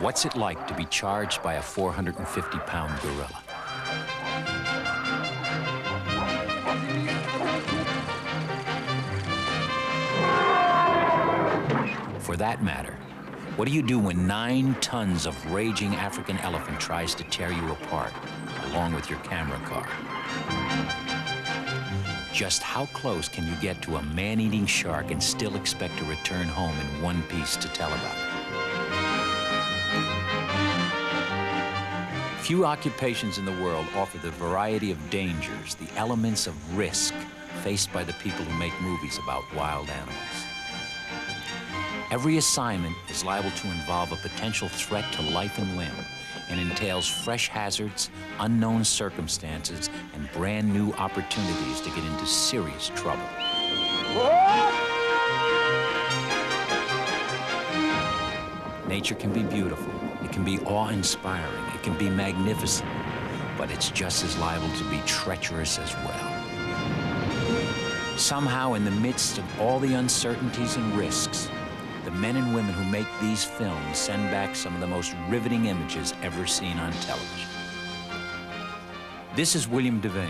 What's it like to be charged by a 450-pound gorilla? For that matter, what do you do when 9 tons of raging African elephant tries to tear you apart, along with your camera car? Just how close can you get to a man-eating shark and still expect to return home in one piece to tell about it? Few occupations in the world offer the variety of dangers, the elements of risk faced by the people who make movies about wild animals. Every assignment is liable to involve a potential threat to life and limb and entails fresh hazards, unknown circumstances, and brand new opportunities to get into serious trouble. Nature can be beautiful, it can be awe-inspiring, it can be magnificent, but it's just as liable to be treacherous as well. Somehow, in the midst of all the uncertainties and risks, the men and women who make these films send back some of the most riveting images ever seen on television. This is William Devane.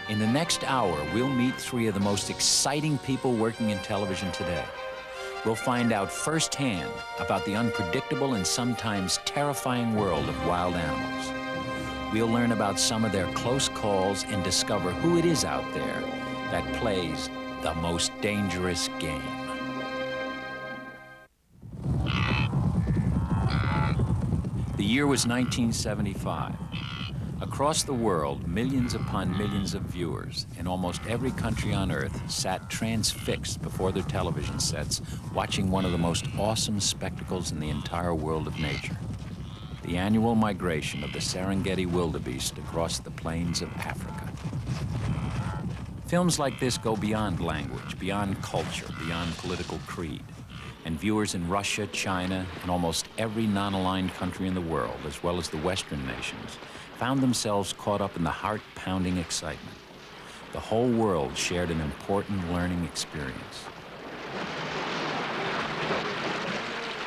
In the next hour, we'll meet 3 of the most exciting people working in television today. We'll find out firsthand about the unpredictable and sometimes terrifying world of wild animals. We'll learn about some of their close calls and discover who it is out there that plays the most dangerous game. The year was 1975. Across the world, millions upon millions of viewers in almost every country on Earth sat transfixed before their television sets, watching one of the most awesome spectacles in the entire world of nature: the annual migration of the Serengeti wildebeest across the plains of Africa. Films like this go beyond language, beyond culture, beyond political creed. And viewers in Russia, China, and almost every non-aligned country in the world, as well as the Western nations, found themselves caught up in the heart-pounding excitement. The whole world shared an important learning experience.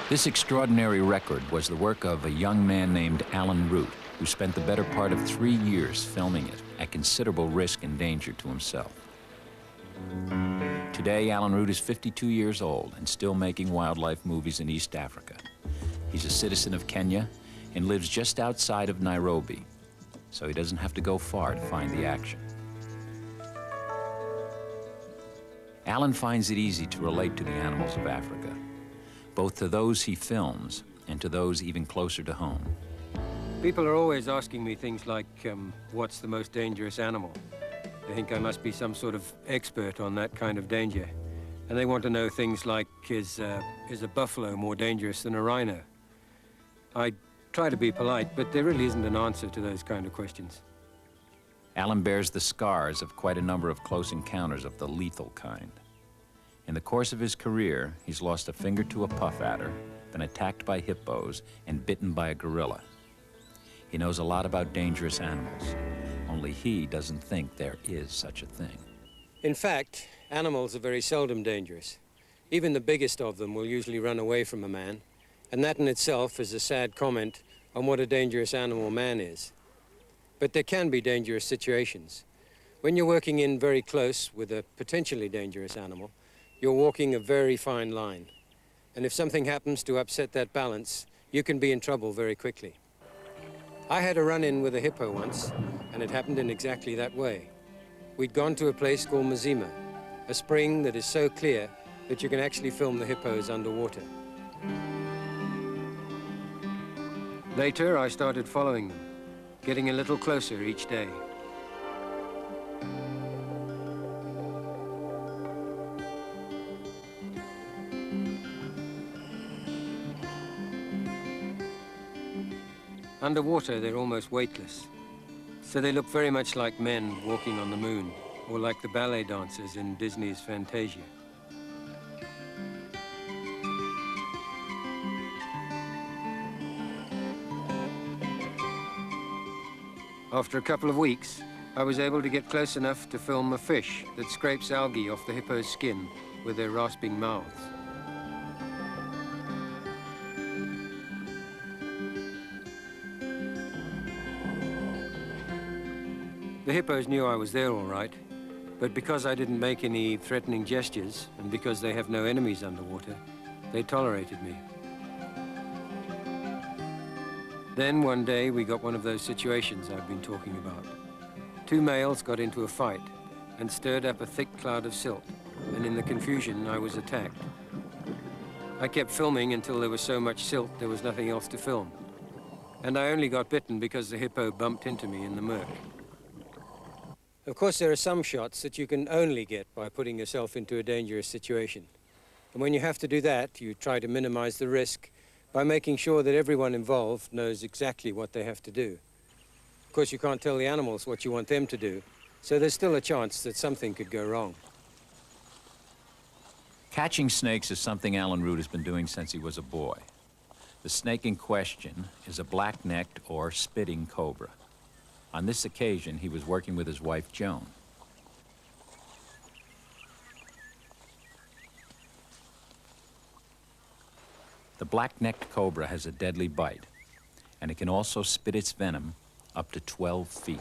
This extraordinary record was the work of a young man named Alan Root, who spent the better part of 3 years filming it at considerable risk and danger to himself. Today, Alan Root is 52 years old and still making wildlife movies in East Africa. He's a citizen of Kenya and lives just outside of Nairobi, so he doesn't have to go far to find the action. Alan finds it easy to relate to the animals of Africa, both to those he films and to those even closer to home. People are always asking me things like, what's the most dangerous animal? They think I must be some sort of expert on that kind of danger. And they want to know things like, is a buffalo more dangerous than a rhino? I try to be polite, but there really isn't an answer to those kind of questions. Alan bears the scars of quite a number of close encounters of the lethal kind. In the course of his career, he's lost a finger to a puff adder, been attacked by hippos, and bitten by a gorilla. He knows a lot about dangerous animals. Only he doesn't think there is such a thing. In fact, animals are very seldom dangerous. Even the biggest of them will usually run away from a man, and that in itself is a sad comment on what a dangerous animal man is. But there can be dangerous situations. When you're working in very close with a potentially dangerous animal, you're walking a very fine line. And if something happens to upset that balance, you can be in trouble very quickly. I had a run-in with a hippo once, and it happened in exactly that way. We'd gone to a place called Mazima, a spring that is so clear that you can actually film the hippos underwater. Later, I started following them, getting a little closer each day. Underwater, they're almost weightless. So they look very much like men walking on the moon, or like the ballet dancers in Disney's Fantasia. After a couple of weeks, I was able to get close enough to film a fish that scrapes algae off the hippo's skin with their rasping mouths. The hippos knew I was there all right, but because I didn't make any threatening gestures, and because they have no enemies underwater, they tolerated me. Then one day we got one of those situations I've been talking about. Two males got into a fight and stirred up a thick cloud of silt, and in the confusion I was attacked. I kept filming until there was so much silt there was nothing else to film. And I only got bitten because the hippo bumped into me in the murk. Of course, there are some shots that you can only get by putting yourself into a dangerous situation. And when you have to do that, you try to minimize the risk by making sure that everyone involved knows exactly what they have to do. Of course, you can't tell the animals what you want them to do, so there's still a chance that something could go wrong. Catching snakes is something Alan Root has been doing since he was a boy. The snake in question is a black-necked or spitting cobra. On this occasion, he was working with his wife, Joan. The black-necked cobra has a deadly bite, and it can also spit its venom up to 12 feet.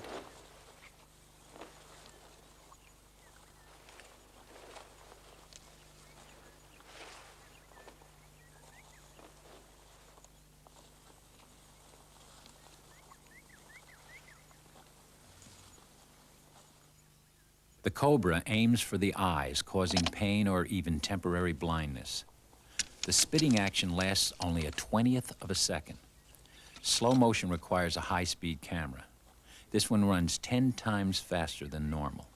The cobra aims for the eyes, causing pain or even temporary blindness. The spitting action lasts only a 20th of a second. Slow motion requires a high-speed camera. This one runs 10 times faster than normal.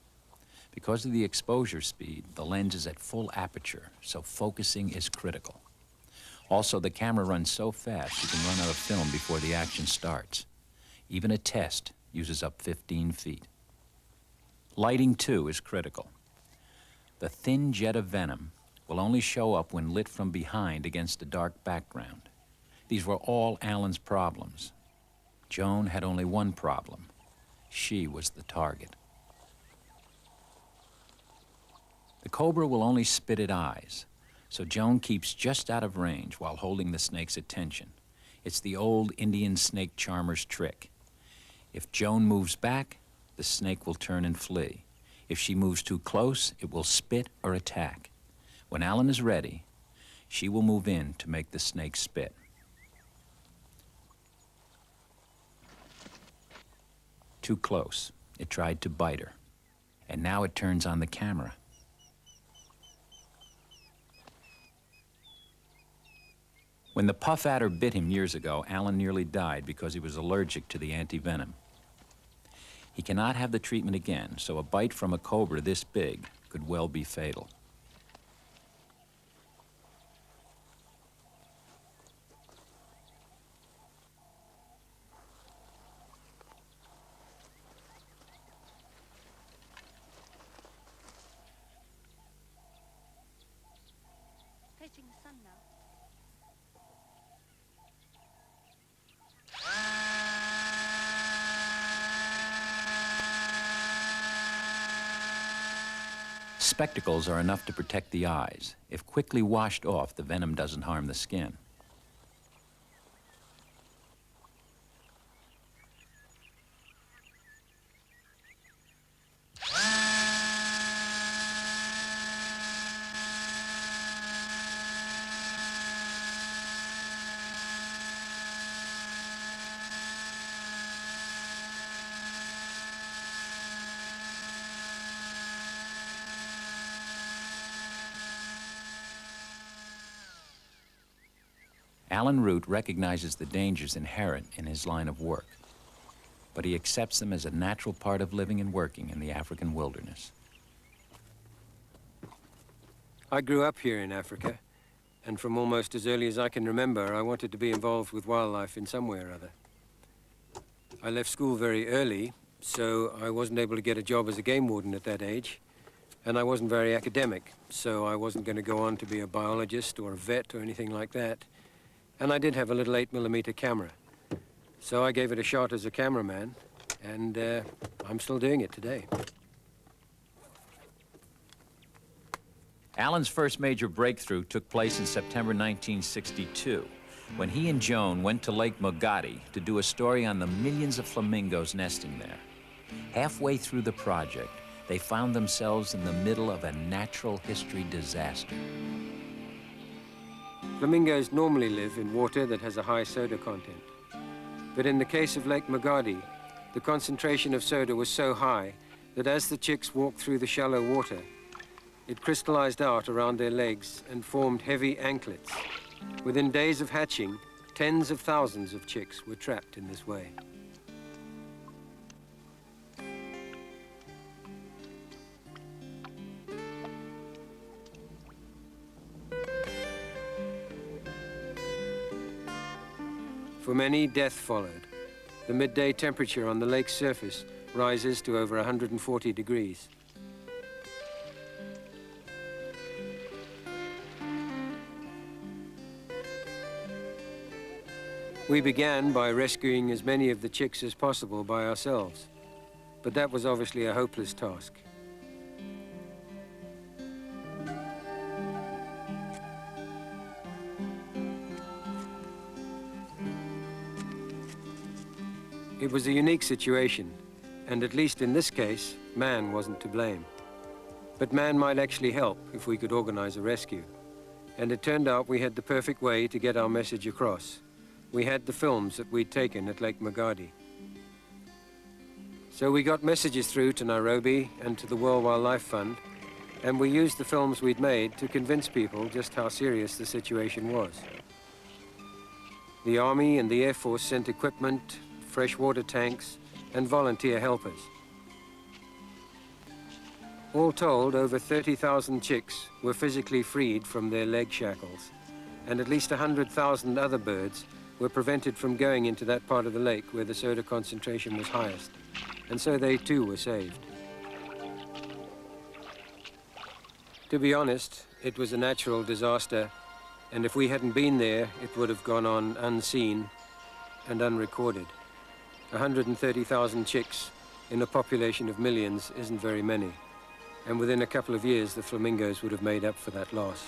Because of the exposure speed, the lens is at full aperture, so focusing is critical. Also, the camera runs so fast you can run out of film before the action starts. Even a test uses up 15 feet. Lighting, too, is critical. The thin jet of venom will only show up when lit from behind against a dark background. These were all Alan's problems. Joan had only one problem. She was the target. The cobra will only spit at eyes, so Joan keeps just out of range while holding the snake's attention. It's the old Indian snake charmer's trick. If Joan moves back, the snake will turn and flee. If she moves too close, it will spit or attack. When Alan is ready, she will move in to make the snake spit. Too close. It tried to bite her. And now it turns on the camera. When the puff adder bit him years ago, Alan nearly died because he was allergic to the anti-venom. He cannot have the treatment again, so a bite from a cobra this big could well be fatal. Facing the sun now. Spectacles are enough to protect the eyes. If quickly washed off, the venom doesn't harm the skin. Alan Root recognizes the dangers inherent in his line of work, but he accepts them as a natural part of living and working in the African wilderness. I grew up here in Africa, and from almost as early as I can remember, I wanted to be involved with wildlife in some way or other. I left school very early, so I wasn't able to get a job as a game warden at that age, and I wasn't very academic, so I wasn't going to go on to be a biologist or a vet or anything like that. And I did have a little 8mm camera. So I gave it a shot as a cameraman, and I'm still doing it today. Alan's first major breakthrough took place in September 1962, when he and Joan went to Lake Mogati to do a story on the millions of flamingos nesting there. Halfway through the project, they found themselves in the middle of a natural history disaster. Flamingos normally live in water that has a high soda content. But in the case of Lake Magadi, the concentration of soda was so high that as the chicks walked through the shallow water, it crystallized out around their legs and formed heavy anklets. Within days of hatching, tens of thousands of chicks were trapped in this way. For many, death followed. The midday temperature on the lake's surface rises to over 140 degrees. We began by rescuing as many of the chicks as possible by ourselves, but that was obviously a hopeless task. It was a unique situation, and at least in this case, man wasn't to blame. But man might actually help if we could organize a rescue. And it turned out we had the perfect way to get our message across. We had the films that we'd taken at Lake Magadi. So we got messages through to Nairobi and to the World Wildlife Fund, and we used the films we'd made to convince people just how serious the situation was. The Army and the Air Force sent equipment, freshwater tanks, and volunteer helpers. All told, over 30,000 chicks were physically freed from their leg shackles, and at least 100,000 other birds were prevented from going into that part of the lake where the soda concentration was highest, and so they too were saved. To be honest, it was a natural disaster, and if we hadn't been there, it would have gone on unseen and unrecorded. 130,000 chicks in a population of millions isn't very many, and within a couple of years the flamingos would have made up for that loss.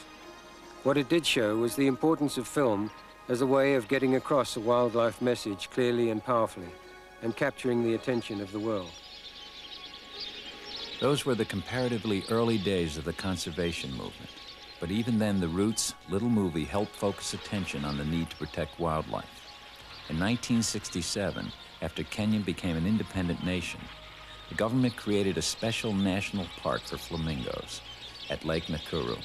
What it did show was the importance of film as a way of getting across a wildlife message clearly and powerfully, and capturing the attention of the world. Those were the comparatively early days of the conservation movement. But even then, the Roots' little movie helped focus attention on the need to protect wildlife. In 1967, after Kenya became an independent nation, the government created a special national park for flamingos at Lake Nakuru.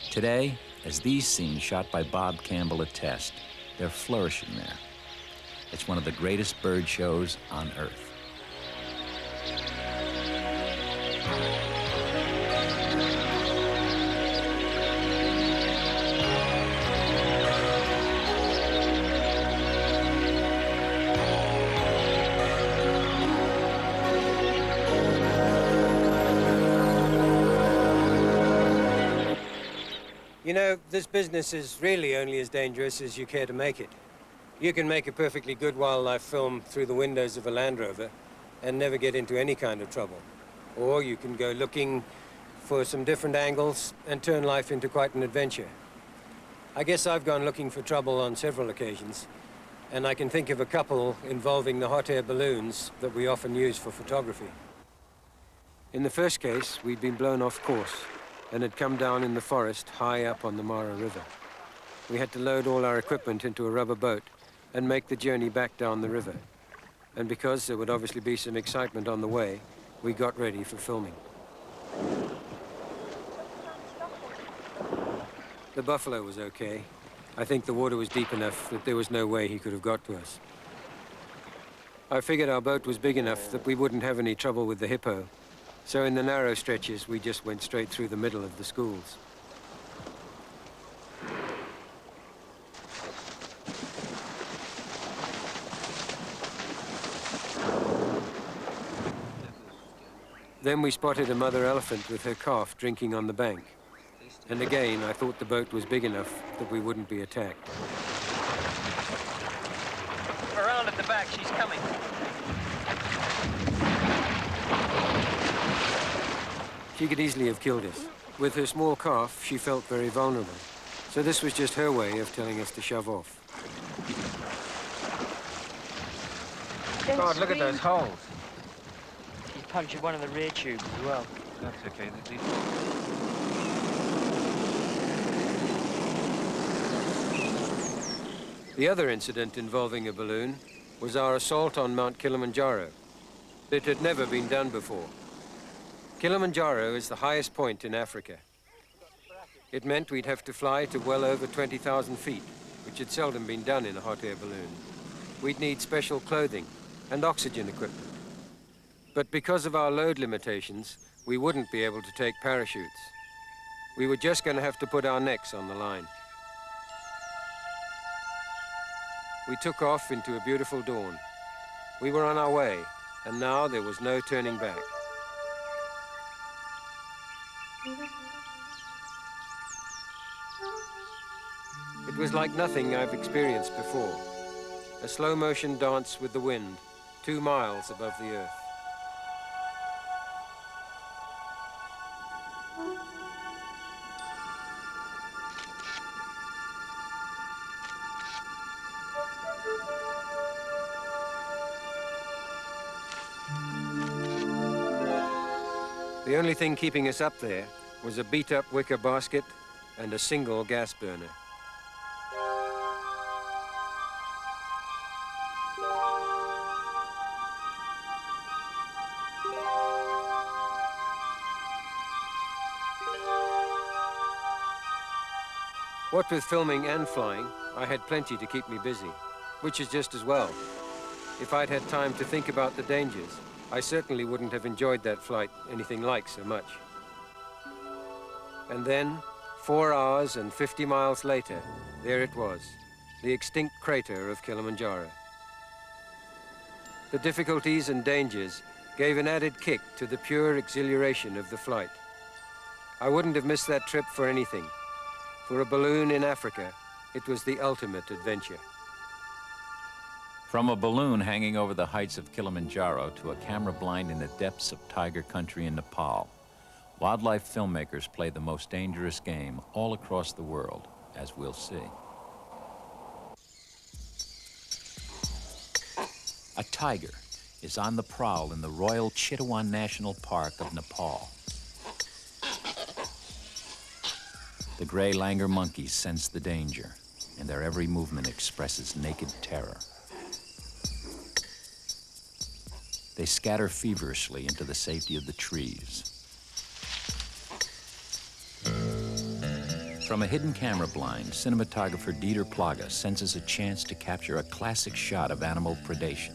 Today, as these scenes shot by Bob Campbell attest, they're flourishing there. It's one of the greatest bird shows on Earth. You know, this business is really only as dangerous as you care to make it. You can make a perfectly good wildlife film through the windows of a Land Rover and never get into any kind of trouble. Or you can go looking for some different angles and turn life into quite an adventure. I guess I've gone looking for trouble on several occasions, and I can think of a couple involving the hot air balloons that we often use for photography. In the first case, we'd been blown off course and had come down in the forest high up on the Mara River. We had to load all our equipment into a rubber boat and make the journey back down the river. And because there would obviously be some excitement on the way, we got ready for filming. The buffalo was okay. I think the water was deep enough that there was no way he could have got to us. I figured our boat was big enough that we wouldn't have any trouble with the hippo. So in the narrow stretches, we just went straight through the middle of the schools. Then we spotted a mother elephant with her calf drinking on the bank. And again, I thought the boat was big enough that we wouldn't be attacked. Around at the back, she's coming. She could easily have killed us. With her small calf, she felt very vulnerable. So this was just her way of telling us to shove off. God, look at those holes. punctured one of the rear tubes as well. That's okay. The other incident involving a balloon was our assault on Mount Kilimanjaro. It had never been done before. Kilimanjaro is the highest point in Africa. It meant we'd have to fly to well over 20,000 feet, which had seldom been done in a hot air balloon. We'd need special clothing and oxygen equipment. But because of our load limitations, we wouldn't be able to take parachutes. We were just going to have to put our necks on the line. We took off into a beautiful dawn. We were on our way, and now there was no turning back. It was like nothing I've experienced before. A slow-motion dance with the wind, 2 miles above the earth. The only thing keeping us up there was a beat-up wicker basket and a single gas burner. What with filming and flying, I had plenty to keep me busy, which is just as well. If I'd had time to think about the dangers, I certainly wouldn't have enjoyed that flight anything like so much. And then, 4 hours and 50 miles later, there it was, the extinct crater of Kilimanjaro. The difficulties and dangers gave an added kick to the pure exhilaration of the flight. I wouldn't have missed that trip for anything. For a balloon in Africa, it was the ultimate adventure. From a balloon hanging over the heights of Kilimanjaro to a camera blind in the depths of tiger country in Nepal, wildlife filmmakers play the most dangerous game all across the world, as we'll see. A tiger is on the prowl in the Royal Chitwan National Park of Nepal. The gray langur monkeys sense the danger, and their every movement expresses naked terror. They scatter feverishly into the safety of the trees. From a hidden camera blind, cinematographer Dieter Plage senses a chance to capture a classic shot of animal predation.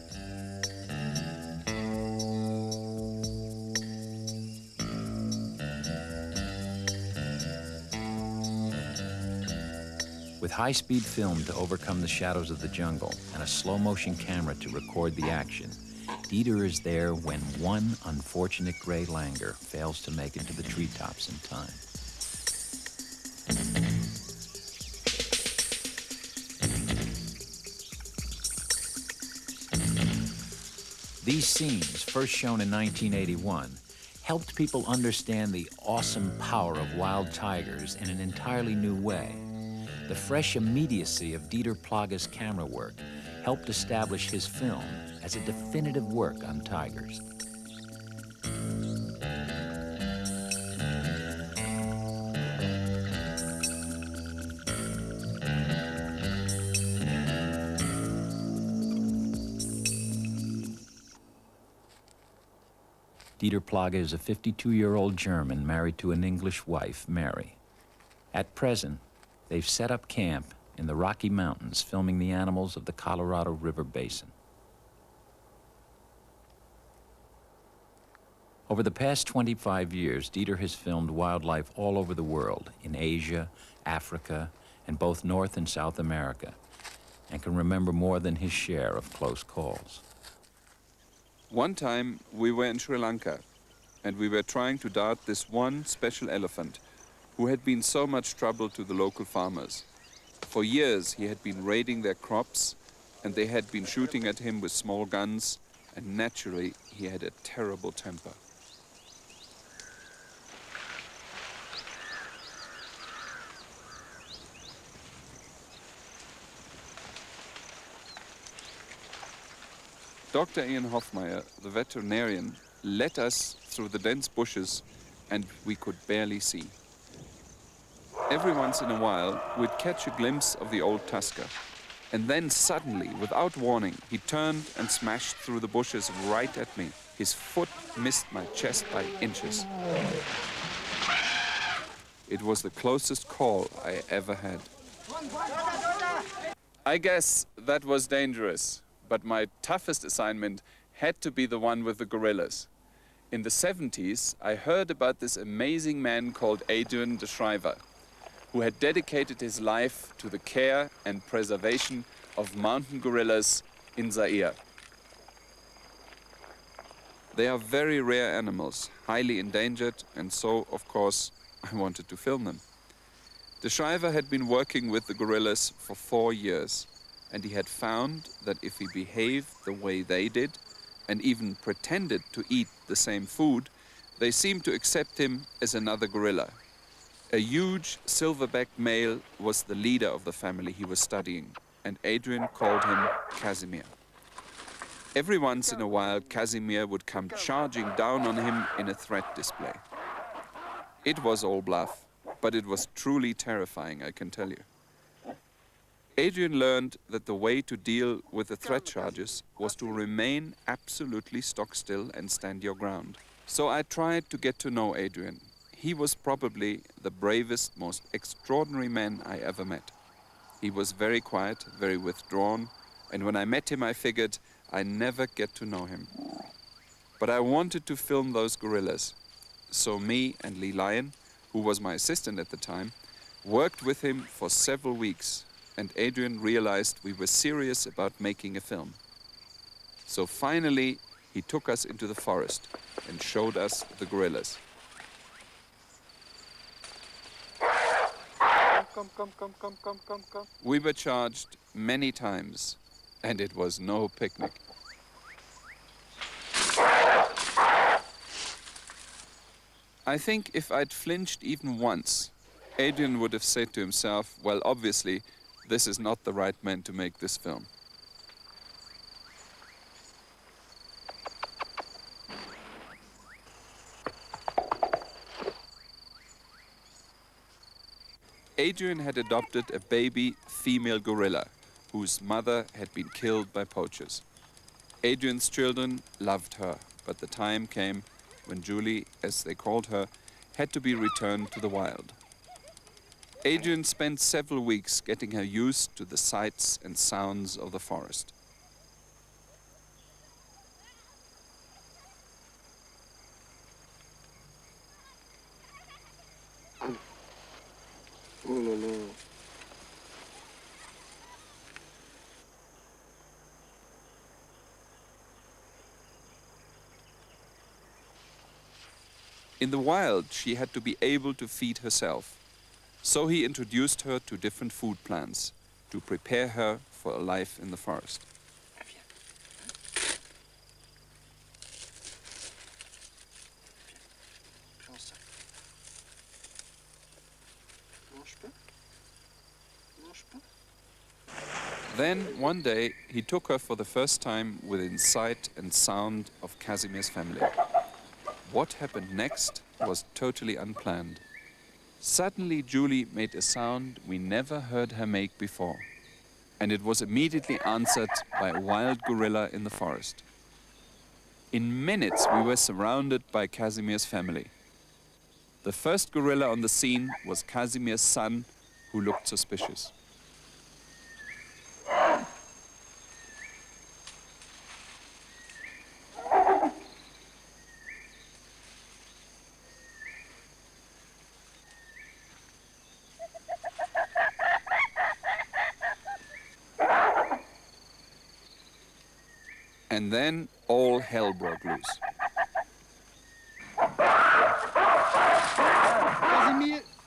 With high-speed film to overcome the shadows of the jungle and a slow-motion camera to record the action, Dieter is there when one unfortunate gray langur fails to make it to the treetops in time. These scenes, first shown in 1981, helped people understand the awesome power of wild tigers in an entirely new way. The fresh immediacy of Dieter Plage's camera work helped establish his film as a definitive work on tigers. Dieter Plage is a 52-year-old German married to an English wife, Mary. At present, they've set up camp in the Rocky Mountains, filming the animals of the Colorado River Basin. Over the past 25 years, Dieter has filmed wildlife all over the world, in Asia, Africa, and both North and South America, and can remember more than his share of close calls. One time we were in Sri Lanka, and we were trying to dart this one special elephant who had been so much trouble to the local farmers. For years he had been raiding their crops, and they had been shooting at him with small guns, and naturally he had a terrible temper. Dr. Ian Hofmeyer, the veterinarian, led us through the dense bushes and we could barely see. Every once in a while, we'd catch a glimpse of the old tusker. And then suddenly, without warning, he turned and smashed through the bushes right at me. His foot missed my chest by inches. It was the closest call I ever had. I guess that was dangerous, but my toughest assignment had to be the one with the gorillas. In the 70s, I heard about this amazing man called Adrian de Schrijver, who had dedicated his life to the care and preservation of mountain gorillas in Zaire. They are very rare animals, highly endangered, and so, of course, I wanted to film them. De Schrijver had been working with the gorillas for 4 years, and he had found that if he behaved the way they did, and even pretended to eat the same food, they seemed to accept him as another gorilla. A huge silverback male was the leader of the family he was studying, and Adrian called him Casimir. Every once in a while, Casimir would come charging down on him in a threat display. It was all bluff, but it was truly terrifying, I can tell you. Adrian learned that the way to deal with the threat charges was to remain absolutely stock still and stand your ground. So I tried to get to know Adrian. He was probably the bravest, most extraordinary man I ever met. He was very quiet, very withdrawn, and when I met him I figured I'd never get to know him. But I wanted to film those gorillas. So me and Lee Lyon, who was my assistant at the time, worked with him for several weeks, and Adrian realized we were serious about making a film. So finally, he took us into the forest and showed us the gorillas. Come. We were charged many times, and it was no picnic. I think if I'd flinched even once, Adrian would have said to himself, well, obviously, this is not the right man to make this film. Adrian had adopted a baby female gorilla whose mother had been killed by poachers. Adrian's children loved her, but the time came when Julie, as they called her, had to be returned to the wild. Adrian spent several weeks getting her used to the sights and sounds of the forest. Oh, no. In the wild, she had to be able to feed herself. So he introduced her to different food plants to prepare her for a life in the forest. Then, one day, he took her for the first time within sight and sound of Casimir's family. What happened next was totally unplanned. Suddenly, Julie made a sound we never heard her make before, and it was immediately answered by a wild gorilla in the forest. In minutes, we were surrounded by Casimir's family. The first gorilla on the scene was Casimir's son, who looked suspicious. And then all hell broke loose.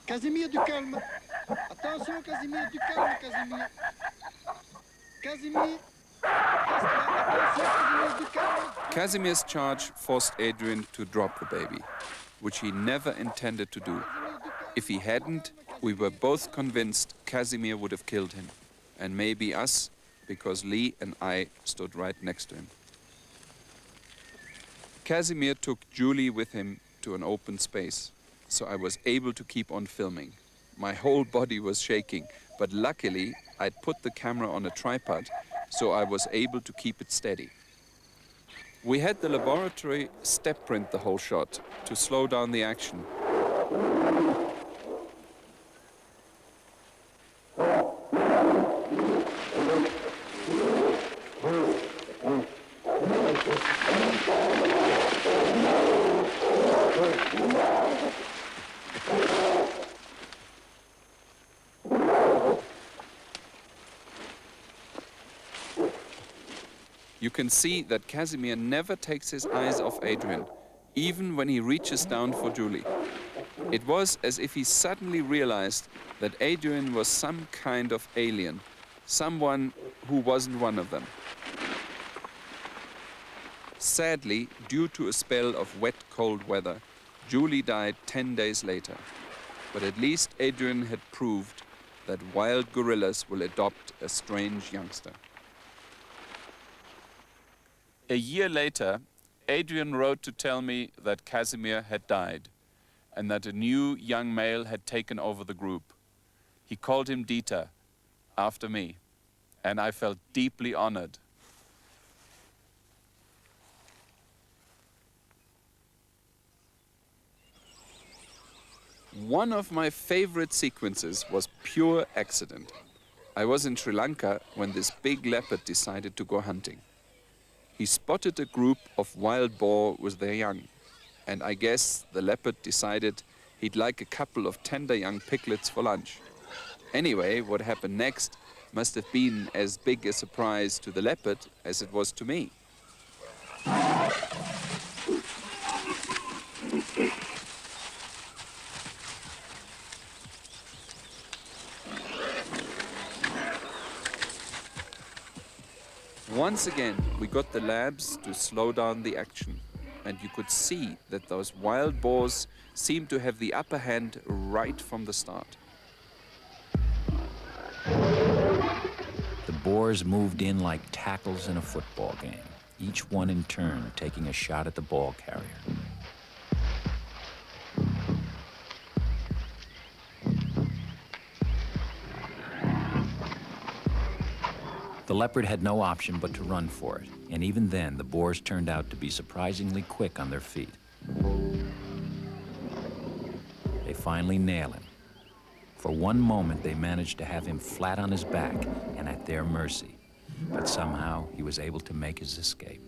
Casimir, du calme. Attention, Casimir, du calme, Casimir. Casimir. Attention, Casimir, du calme. Casimir's charge forced Adrian to drop the baby, which he never intended to do. If he hadn't, we were both convinced Casimir would have killed him, and maybe us, because Lee and I stood right next to him. Casimir took Julie with him to an open space, so I was able to keep on filming. My whole body was shaking, but luckily I'd put the camera on a tripod, so I was able to keep it steady. We had the laboratory step print the whole shot to slow down the action. You can see that Casimir never takes his eyes off Adrian, even when he reaches down for Julie. It was as if he suddenly realized that Adrian was some kind of alien, someone who wasn't one of them. Sadly, due to a spell of wet, cold weather, Julie died 10 days later. But at least Adrian had proved that wild gorillas will adopt a strange youngster. A year later, Adrian wrote to tell me that Casimir had died and that a new young male had taken over the group. He called him Dieter, after me, and I felt deeply honored. One of my favorite sequences was pure accident. I was in Sri Lanka when this big leopard decided to go hunting. He spotted a group of wild boar with their young, and I guess the leopard decided he'd like a couple of tender young piglets for lunch. Anyway, what happened next must have been as big a surprise to the leopard as it was to me. Once again, we got the labs to slow down the action, and you could see that those wild boars seemed to have the upper hand right from the start. The boars moved in like tackles in a football game, each one in turn taking a shot at the ball carrier. The leopard had no option but to run for it, and even then, the boars turned out to be surprisingly quick on their feet. They finally nail him. For one moment, they managed to have him flat on his back and at their mercy, but somehow he was able to make his escape.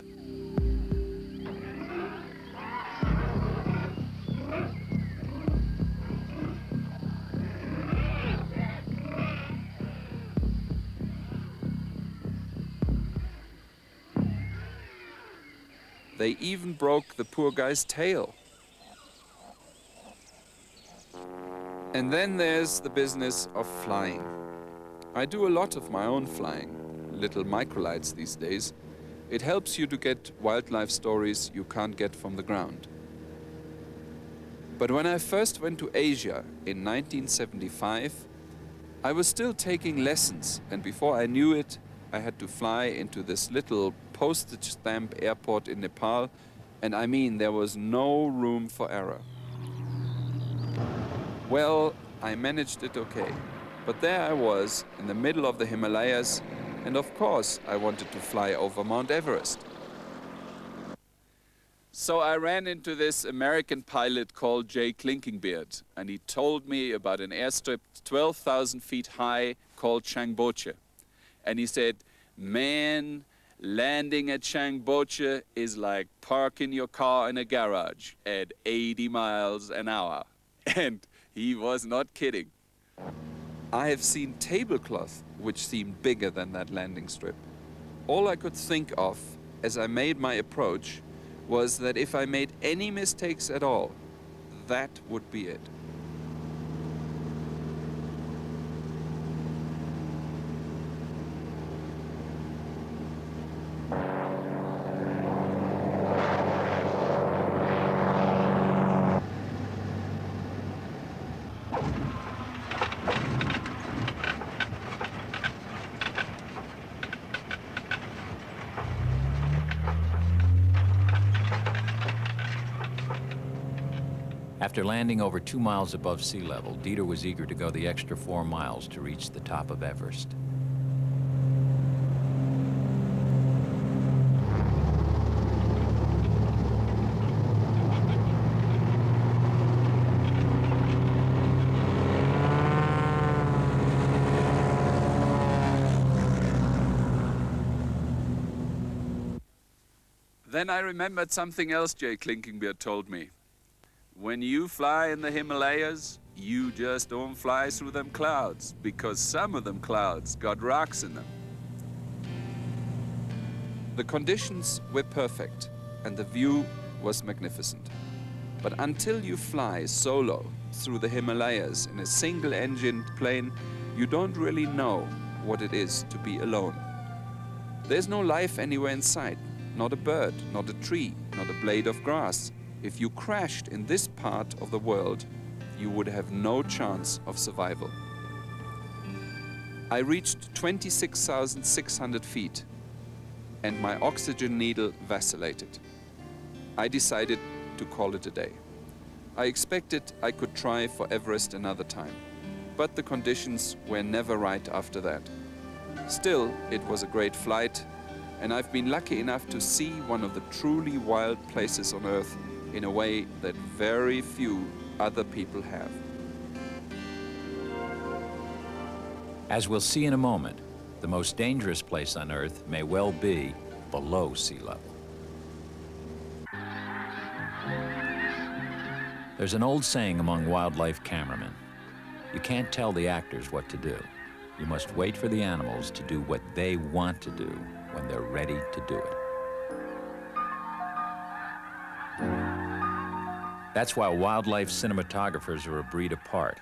They even broke the poor guy's tail. And then there's the business of flying. I do a lot of my own flying, little microlights these days. It helps you to get wildlife stories you can't get from the ground. But when I first went to Asia in 1975, I was still taking lessons, and before I knew it, I had to fly into this little postage stamp airport in Nepal, and I mean, there was no room for error. Well, I managed it okay, but there I was in the middle of the Himalayas, and of course I wanted to fly over Mount Everest. So I ran into this American pilot called Jay Klinkingbeard, and he told me about an airstrip 12,000 feet high called Changboche. And he said, man, landing at Changboche is like parking your car in a garage at 80 miles an hour. And he was not kidding. I have seen tablecloth which seemed bigger than that landing strip. All I could think of as I made my approach was that if I made any mistakes at all, that would be it. After landing over 2 miles above sea level, Dieter was eager to go the extra 4 miles to reach the top of Everest. Then I remembered something else Jay Klinkenbeard told me. When you fly in the Himalayas, you just don't fly through them clouds, because some of them clouds got rocks in them. The conditions were perfect, and the view was magnificent. But until you fly solo through the Himalayas in a single-engined plane, you don't really know what it is to be alone. There's no life anywhere in sight. Not a bird, not a tree, not a blade of grass. If you crashed in this part of the world, you would have no chance of survival. I reached 26,600 feet, and my oxygen needle vacillated. I decided to call it a day. I expected I could try for Everest another time, but the conditions were never right after that. Still, it was a great flight, and I've been lucky enough to see one of the truly wild places on Earth in a way that very few other people have. As we'll see in a moment, the most dangerous place on Earth may well be below sea level. There's an old saying among wildlife cameramen: you can't tell the actors what to do. You must wait for the animals to do what they want to do when they're ready to do it. That's why wildlife cinematographers are a breed apart.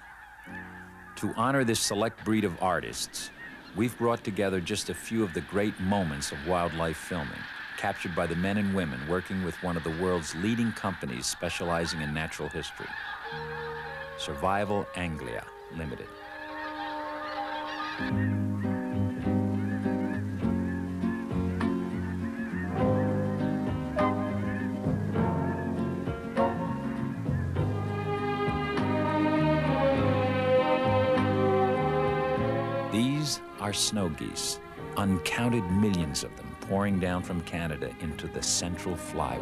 To honor this select breed of artists, we've brought together just a few of the great moments of wildlife filming, captured by the men and women working with one of the world's leading companies specializing in natural history, Survival Anglia Limited. These are snow geese, uncounted millions of them pouring down from Canada into the Central Flyway.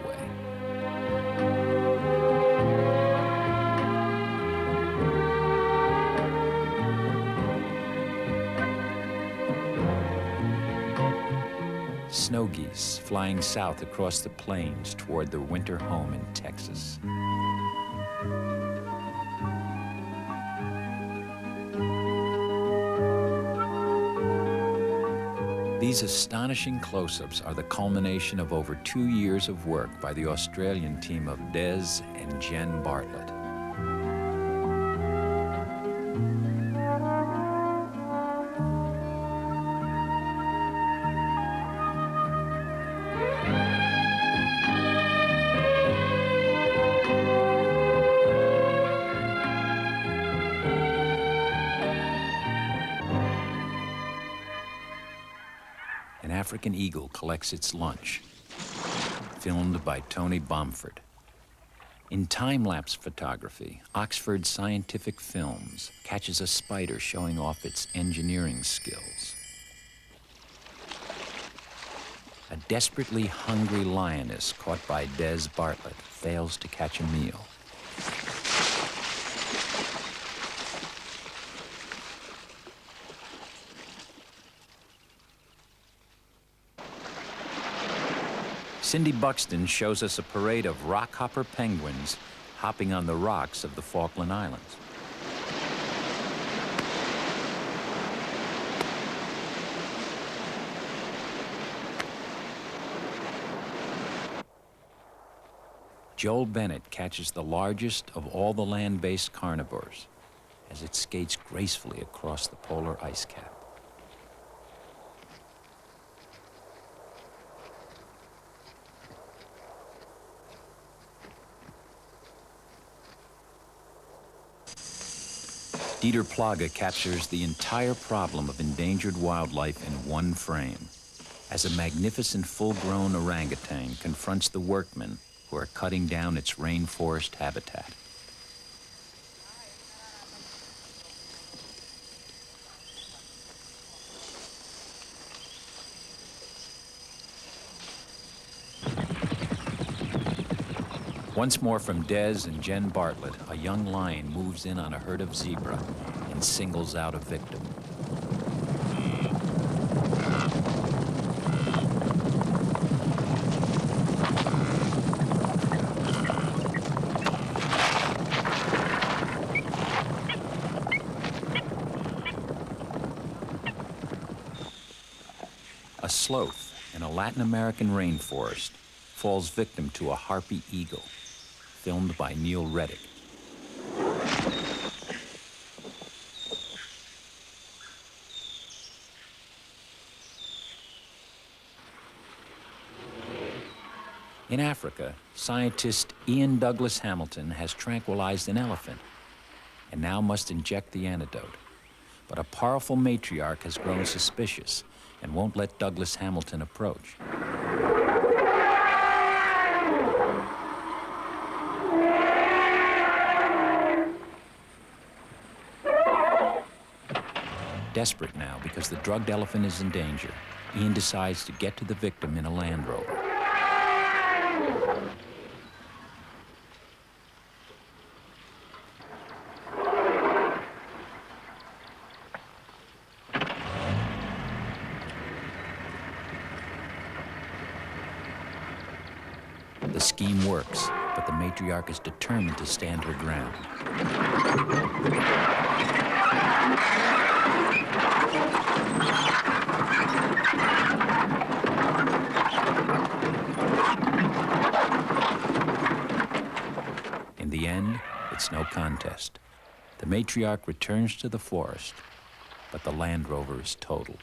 Snow geese flying south across the plains toward their winter home in Texas. These astonishing close-ups are the culmination of over 2 years of work by the Australian team of Des and Jen Bartlett. An African eagle collects its lunch, filmed by Tony Bomford. In time-lapse photography, Oxford Scientific Films catches a spider showing off its engineering skills. A desperately hungry lioness caught by Des Bartlett fails to catch a meal. Cindy Buxton shows us a parade of rockhopper penguins hopping on the rocks of the Falkland Islands. Joel Bennett catches the largest of all the land-based carnivores as it skates gracefully across the polar ice cap. Dieter Plage captures the entire problem of endangered wildlife in one frame, as a magnificent full-grown orangutan confronts the workmen who are cutting down its rainforest habitat. Once more from Des and Jen Bartlett, a young lion moves in on a herd of zebra and singles out a victim. A sloth in a Latin American rainforest falls victim to a harpy eagle, filmed by Neil Reddick. In Africa, scientist Ian Douglas Hamilton has tranquilized an elephant and now must inject the antidote. But a powerful matriarch has grown suspicious and won't let Douglas Hamilton approach. Desperate now because the drugged elephant is in danger, Ian decides to get to the victim in a Land Rover. The scheme works, but the matriarch is determined to stand her ground. In the end, it's no contest. The matriarch returns to the forest, but the Land Rover is totaled.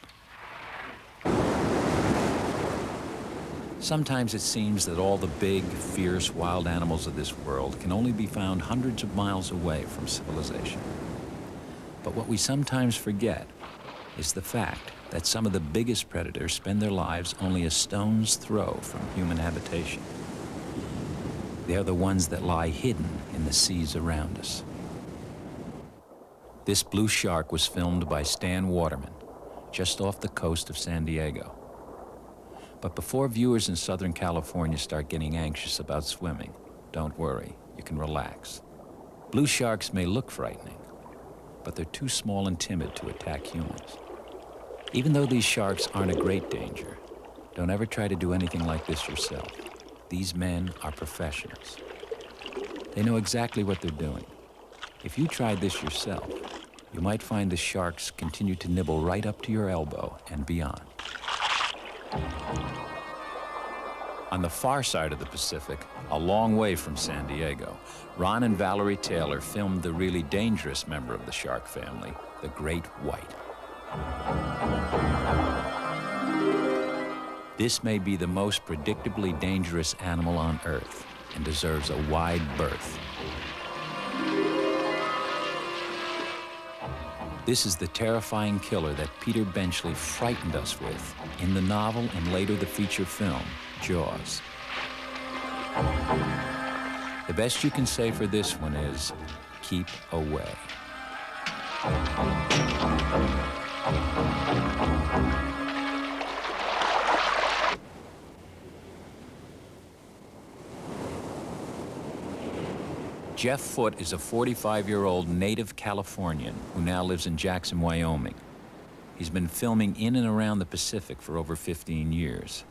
Sometimes it seems that all the big, fierce, wild animals of this world can only be found hundreds of miles away from civilization. But what we sometimes forget is the fact that some of the biggest predators spend their lives only a stone's throw from human habitation. They are the ones that lie hidden in the seas around us. This blue shark was filmed by Stan Waterman, just off the coast of San Diego. But before viewers in Southern California start getting anxious about swimming, don't worry, you can relax. Blue sharks may look frightening, but they're too small and timid to attack humans. Even though these sharks aren't a great danger, don't ever try to do anything like this yourself. These men are professionals. They know exactly what they're doing. If you tried this yourself, you might find the sharks continue to nibble right up to your elbow and beyond. On the far side of the Pacific, a long way from San Diego, Ron and Valerie Taylor filmed the really dangerous member of the shark family, the great white. This may be the most predictably dangerous animal on Earth and deserves a wide berth. This is the terrifying killer that Peter Benchley frightened us with in the novel and later the feature film, Jaws. The best you can say for this one is, keep away. Jeff Foote is a 45-year-old native Californian who now lives in Jackson, Wyoming. He's been filming in and around the Pacific for over 15 years.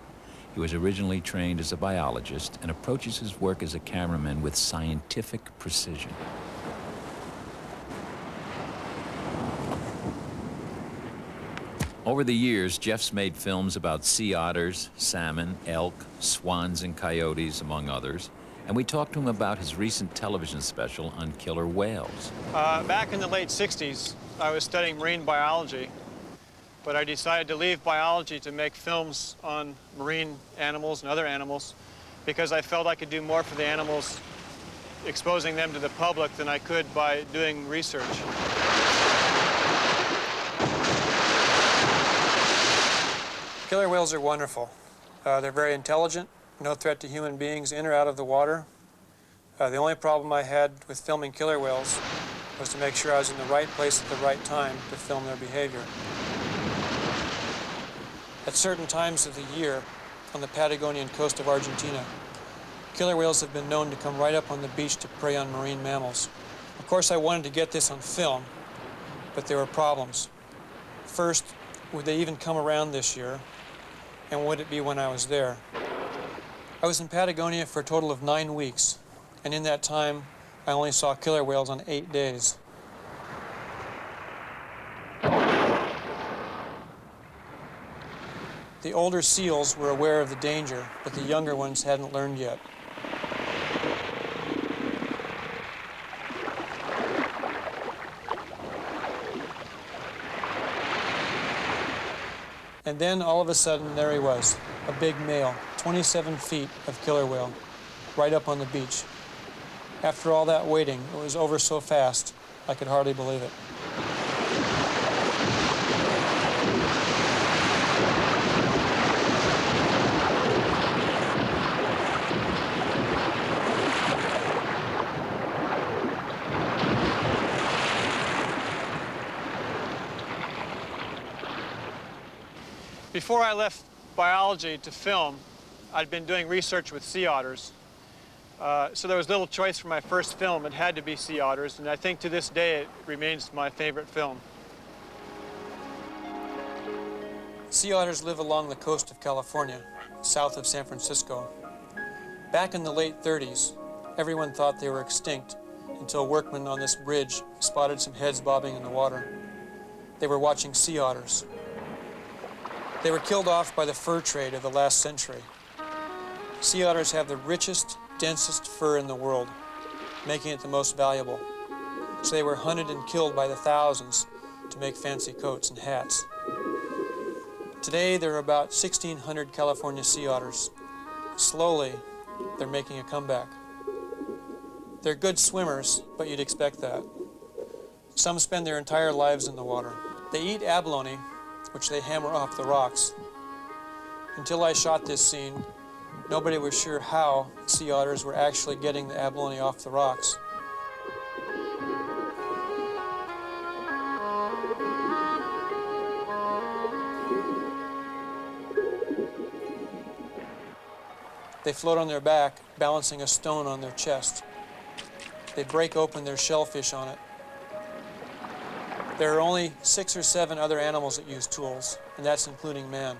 He was originally trained as a biologist and approaches his work as a cameraman with scientific precision. Over the years, Jeff's made films about sea otters, salmon, elk, swans, and coyotes, among others. And we talked to him about his recent television special on killer whales. Back in the late 60s, I was studying marine biology, but I decided to leave biology to make films on marine animals and other animals because I felt I could do more for the animals exposing them to the public than I could by doing research. Killer whales are wonderful. They're very intelligent. No threat to human beings in or out of the water. The only problem I had with filming killer whales was to make sure I was in the right place at the right time to film their behavior. At certain times of the year on the Patagonian coast of Argentina, Killer whales have been known to come right up on the beach to prey on marine mammals. Of course, I wanted to get this on film, but there were problems. First, would they even come around this year? And would it be when I was there? I was in Patagonia for a total of 9 weeks, and in that time, I only saw killer whales on 8 days. The older seals were aware of the danger, but the younger ones hadn't learned yet. And then, all of a sudden, there he was, a big male, 27 feet of killer whale, right up on the beach. After all that waiting, it was over so fast, I could hardly believe it. Before I left biology to film, I'd been doing research with sea otters. So there was little choice for my first film. It had to be sea otters, and I think to this day it remains my favorite film. Sea otters live along the coast of California, south of San Francisco. Back in the late 30s, everyone thought they were extinct until workmen on this bridge spotted some heads bobbing in the water. They were watching sea otters. They were killed off by the fur trade of the last century. Sea otters have the richest, densest fur in the world, making it the most valuable. So they were hunted and killed by the thousands to make fancy coats and hats. Today, there are about 1,600 California sea otters. Slowly, they're making a comeback. They're good swimmers, but you'd expect that. Some spend their entire lives in the water. They eat abalone, which they hammer off the rocks. Until I shot this scene, nobody was sure how sea otters were actually getting the abalone off the rocks. They float on their back, balancing a stone on their chest. They break open their shellfish on it. There are only 6 or 7 other animals that use tools, and that's including man.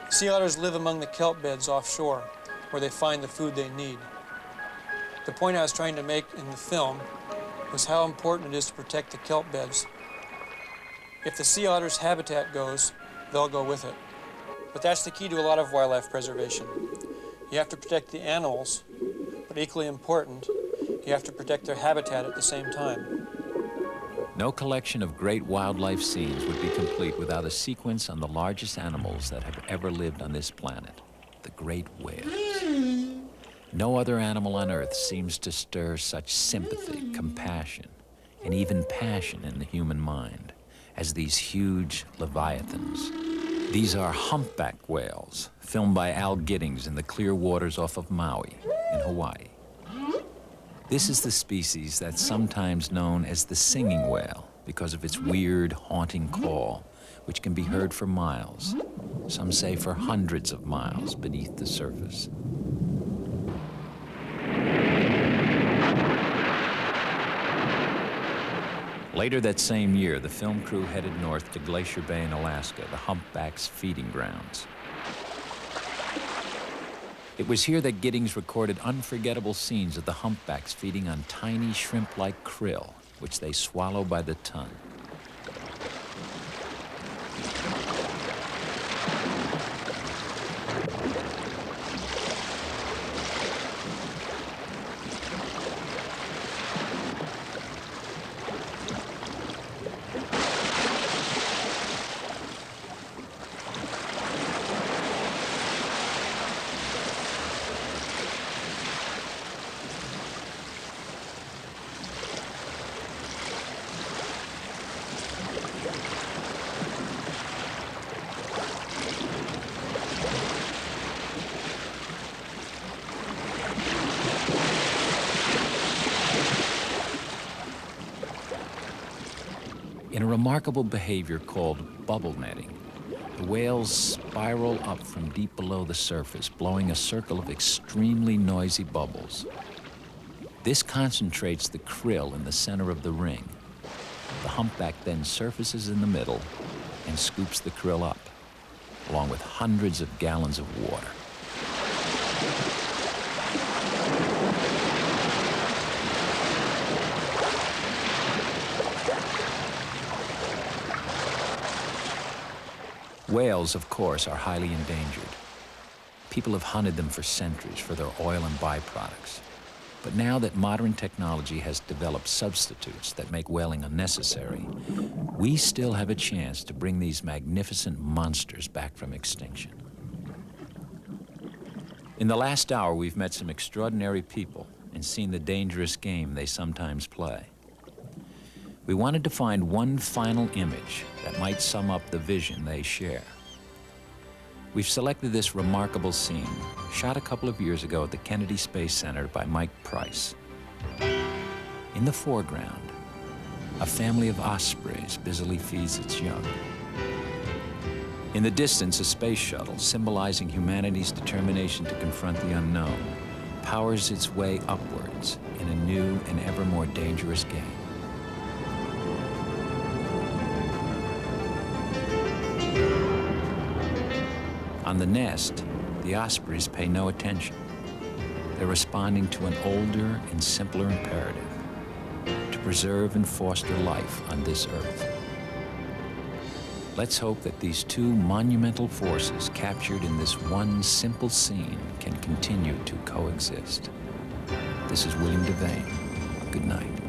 Sea otters live among the kelp beds offshore, where they find the food they need. The point I was trying to make in the film was how important it is to protect the kelp beds. If the sea otter's habitat goes, they'll go with it. But that's the key to a lot of wildlife preservation. You have to protect the animals, but equally important, you have to protect their habitat at the same time. No collection of great wildlife scenes would be complete without a sequence on the largest animals that have ever lived on this planet, the great whales. No other animal on Earth seems to stir such sympathy, compassion, and even passion in the human mind as these huge leviathans. These are humpback whales, filmed by Al Giddings in the clear waters off of Maui in Hawaii. This is the species that's sometimes known as the singing whale because of its weird, haunting call, which can be heard for miles, some say for hundreds of miles beneath the surface. Later that same year, the film crew headed north to Glacier Bay in Alaska, the humpbacks' feeding grounds. It was here that Giddings recorded unforgettable scenes of the humpbacks feeding on tiny shrimp-like krill, which they swallow by the ton. In a remarkable behavior called bubble netting, the whales spiral up from deep below the surface, blowing a circle of extremely noisy bubbles. This concentrates the krill in the center of the ring. The humpback then surfaces in the middle and scoops the krill up, along with hundreds of gallons of water. Whales, of course, are highly endangered. People have hunted them for centuries for their oil and byproducts. But now that modern technology has developed substitutes that make whaling unnecessary, we still have a chance to bring these magnificent monsters back from extinction. In the last hour, we've met some extraordinary people and seen the dangerous game they sometimes play. We wanted to find one final image that might sum up the vision they share. We've selected this remarkable scene, shot a couple of years ago at the Kennedy Space Center by Mike Price. In the foreground, a family of ospreys busily feeds its young. In the distance, a space shuttle, symbolizing humanity's determination to confront the unknown, powers its way upwards in a new and ever more dangerous game. On the nest, the ospreys pay no attention. They're responding to an older and simpler imperative: to preserve and foster life on this earth. Let's hope that these two monumental forces captured in this one simple scene can continue to coexist. This is William Devane. Good night.